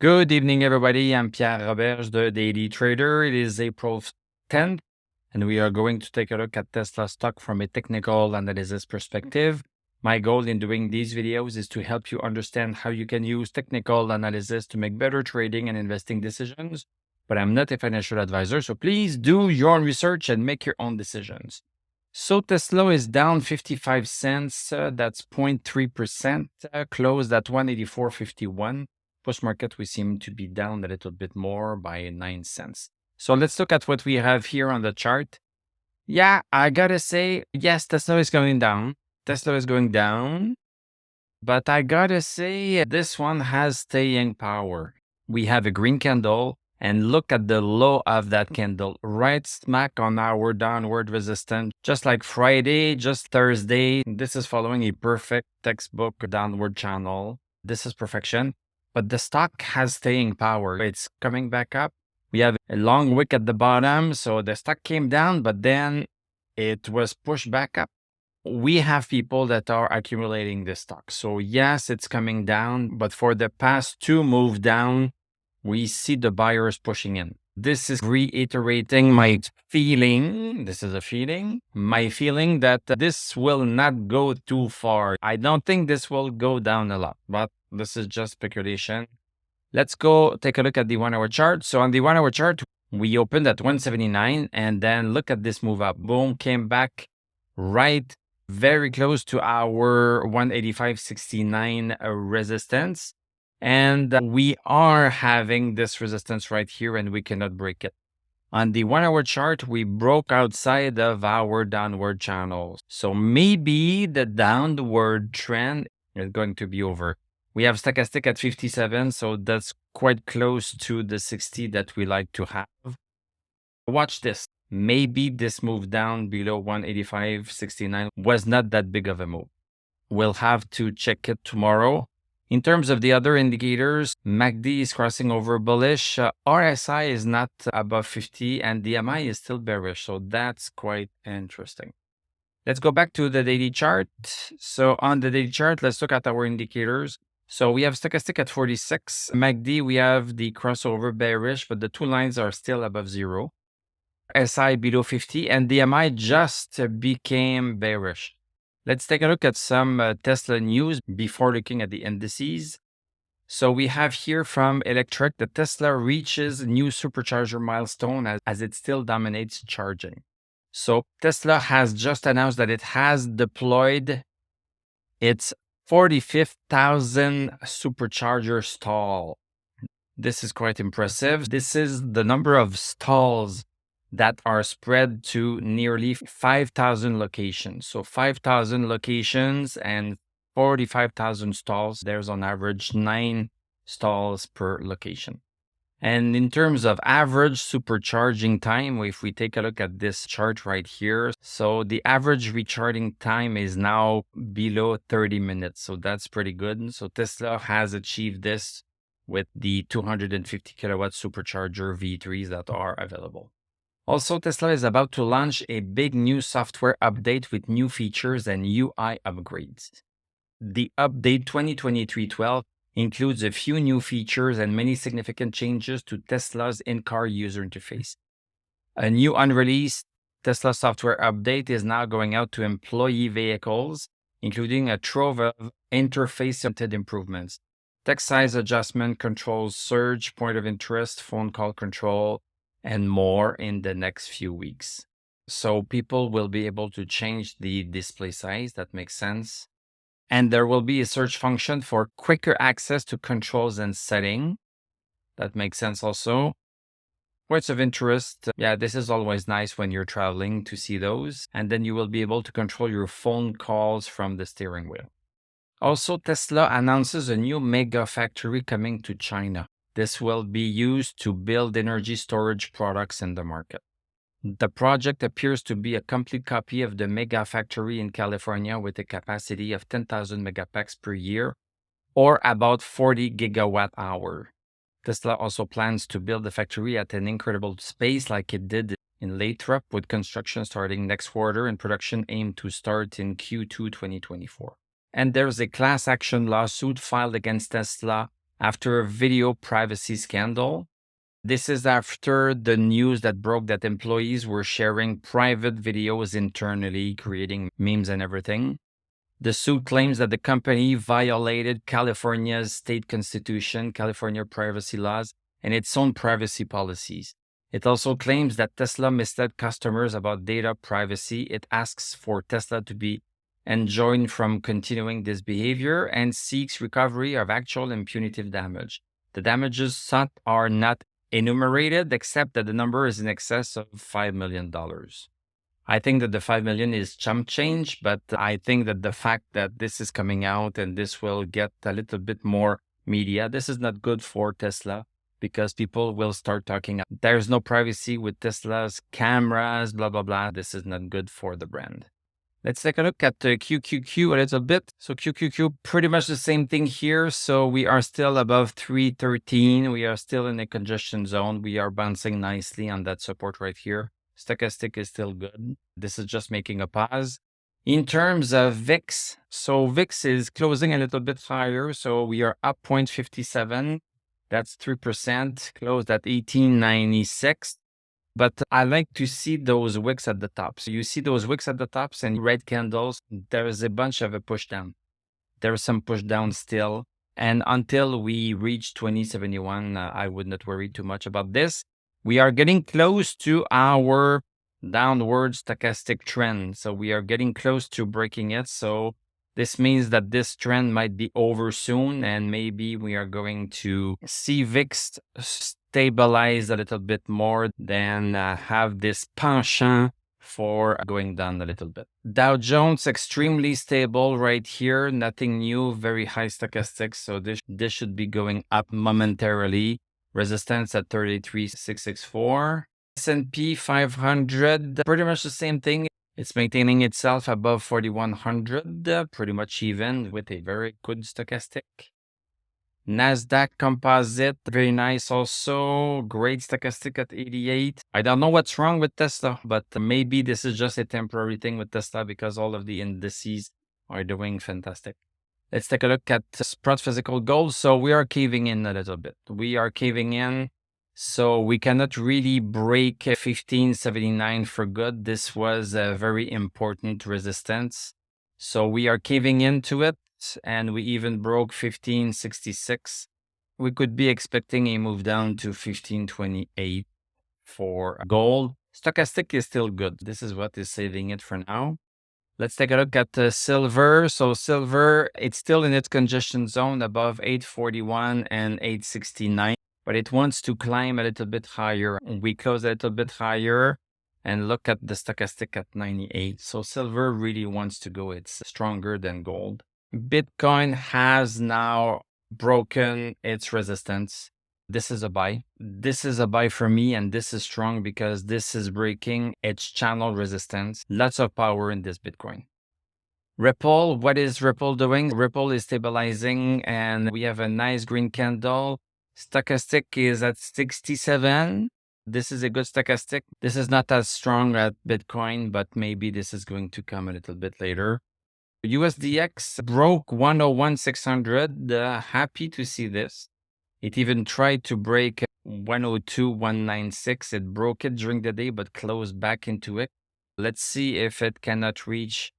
Good evening, everybody. I'm Pierre Roberge, the Daily Trader. It is April 10th, and we are going to take a look at Tesla stock from a technical analysis perspective. My goal in doing these videos is to help you understand how you can use technical analysis to make better trading and investing decisions. But I'm not a financial advisor, so please do your own research and make your own decisions. So Tesla is down 55 cents. That's 0.3%, closed at 184.51. Post-market, we seem to be down a little bit more by 9 cents. So let's look at what we have here on the chart. Yeah, I gotta say, yes, Tesla is going down. Tesla is going down. But I gotta say, this one has staying power. We have a green candle, and look at the low of that candle, right smack on our downward resistance. Just like Friday, just Thursday, this is following a perfect textbook downward channel. This is perfection. But the stock has staying power. It's coming back up. We have a long wick at the bottom. So the stock came down, but then it was pushed back up. We have people that are accumulating this stock. So yes, it's coming down, but for the past two move down, we see the buyers pushing in. This is reiterating my feeling. This is a feeling. My feeling that this will not go too far. I don't think this will go down a lot, but this is just speculation. Let's go take a look at the 1 hour chart. So on the 1 hour chart, we opened at 179 and then look at this move up. Boom, came back right very close to our 185.69 resistance. And we are having this resistance right here and we cannot break it. On the 1 hour chart, we broke outside of our downward channels. So maybe the downward trend is going to be over. We have stochastic at 57, so that's quite close to the 60 that we like to have. Watch this. Maybe this move down below 185.69 was not that big of a move. We'll have to check it tomorrow. In terms of the other indicators, MACD is crossing over bullish. RSI is not above 50 and DMI is still bearish. So that's quite interesting. Let's go back to the daily chart. So on the daily chart, let's look at our indicators. So we have stochastic at 46. MACD, we have the crossover bearish, but the two lines are still above zero. SI below 50 and DMI just became bearish. Let's take a look at some Tesla news before looking at the indices. So we have here from Electric that Tesla reaches new supercharger milestone as it still dominates charging. So Tesla has just announced that it has deployed its 45,000 supercharger stall. This is quite impressive. This is the number of stalls that are spread to nearly 5,000 locations. So 5,000 locations and 45,000 stalls. There's on average 9 stalls per location. And in terms of average supercharging time, if we take a look at this chart right here, so the average recharging time is now below 30 minutes. So that's pretty good. So Tesla has achieved this with the 250 kilowatt supercharger V3s that are available. Also, Tesla is about to launch a big new software update with new features and UI upgrades. The update 2023-12 includes a few new features and many significant changes to Tesla's in-car user interface. A new unreleased Tesla software update is now going out to employee vehicles, including a trove of interface-oriented improvements, text size adjustment, controls surge, point of interest, phone call control, and more in the next few weeks. So people will be able to change the display size. That makes sense. And there will be a search function for quicker access to controls and setting. That makes sense also. Points of interest. Yeah, this is always nice when you're traveling to see those. And then you will be able to control your phone calls from the steering wheel. Also, Tesla announces a new mega factory coming to China. This will be used to build energy storage products in the market. The project appears to be a complete copy of the mega factory in California with a capacity of 10,000 megapacks per year, or about 40 gigawatt hour. Tesla also plans to build the factory at an incredible pace like it did in Lathrop, with construction starting next quarter and production aimed to start in Q2 2024. And there's a class action lawsuit filed against Tesla after a video privacy scandal. This is after the news that broke that employees were sharing private videos internally, creating memes and everything. The suit claims that the company violated California's state constitution, California privacy laws, and its own privacy policies. It also claims that Tesla misled customers about data privacy. It asks for Tesla to be enjoined from continuing this behavior and seeks recovery of actual and punitive damage. The damages sought are not enumerated, except that the number is in excess of $5 million. I think that the 5 million is chump change, but I think that the fact that this is coming out and this will get a little bit more media, this is not good for Tesla because people will start talking. There's no privacy with Tesla's cameras, blah, blah, blah. This is not good for the brand. Let's take a look at the QQQ a little bit. So QQQ, pretty much the same thing here. So we are still above 313. We are still in a congestion zone. We are bouncing nicely on that support right here. Stochastic is still good. This is just making a pause. In terms of VIX, so VIX is closing a little bit higher. So we are up 0.57. That's 3%, closed at 1896. But I like to see those wicks at the top. So you see those wicks at the tops and red candles, there is a bunch of a push down. There is some push down still. And until we reach 2071, I would not worry too much about this. We are getting close to our downward stochastic trend. So we are getting close to breaking it. So this means that this trend might be over soon. And maybe we are going to see VIX stabilize a little bit more than have this penchant for going down a little bit. Dow Jones extremely stable right here, nothing new, very high stochastics. So this should be going up momentarily. Resistance at 33,664. S&P 500, pretty much the same thing. It's maintaining itself above 4,100, pretty much even with a very good stochastic. NASDAQ Composite, very nice also. Great stochastic at 88. I don't know what's wrong with Tesla, but maybe this is just a temporary thing with Tesla because all of the indices are doing fantastic. Let's take a look at Sprott Physical Gold. So we are caving in a little bit. We are caving in. So we cannot really break 1579 for good. This was a very important resistance. So we are caving into it. And we even broke 1566. We could be expecting a move down to 1528 for gold. Stochastic is still good. This is what is saving it for now. Let's take a look at silver. So silver, it's still in its congestion zone above 841 and 869, but it wants to climb a little bit higher. We close a little bit higher and look at the stochastic at 98. So silver really wants to go. It's stronger than gold. Bitcoin has now broken its resistance. This is a buy. This is a buy for me, and this is strong because this is breaking its channel resistance. Lots of power in this Bitcoin. Ripple, what is Ripple doing? Ripple is stabilizing, and we have a nice green candle. Stochastic is at 67. This is a good stochastic. This is not as strong as Bitcoin, but maybe this is going to come a little bit later. USDX broke 101,600. Happy to see this. It even tried to break 102,196. It broke it during the day, but closed back into it. Let's see if it cannot reach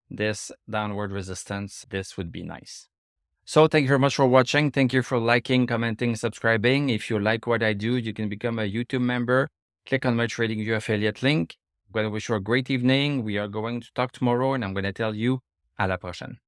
this downward resistance. This would be nice. So thank you very much for watching. Thank you for liking, commenting, subscribing. If you like what I do, you can become a YouTube member. Click on my TradingView affiliate link. I'm going to wish you a great evening. We are going to talk tomorrow, and I'm going to tell you à la prochaine.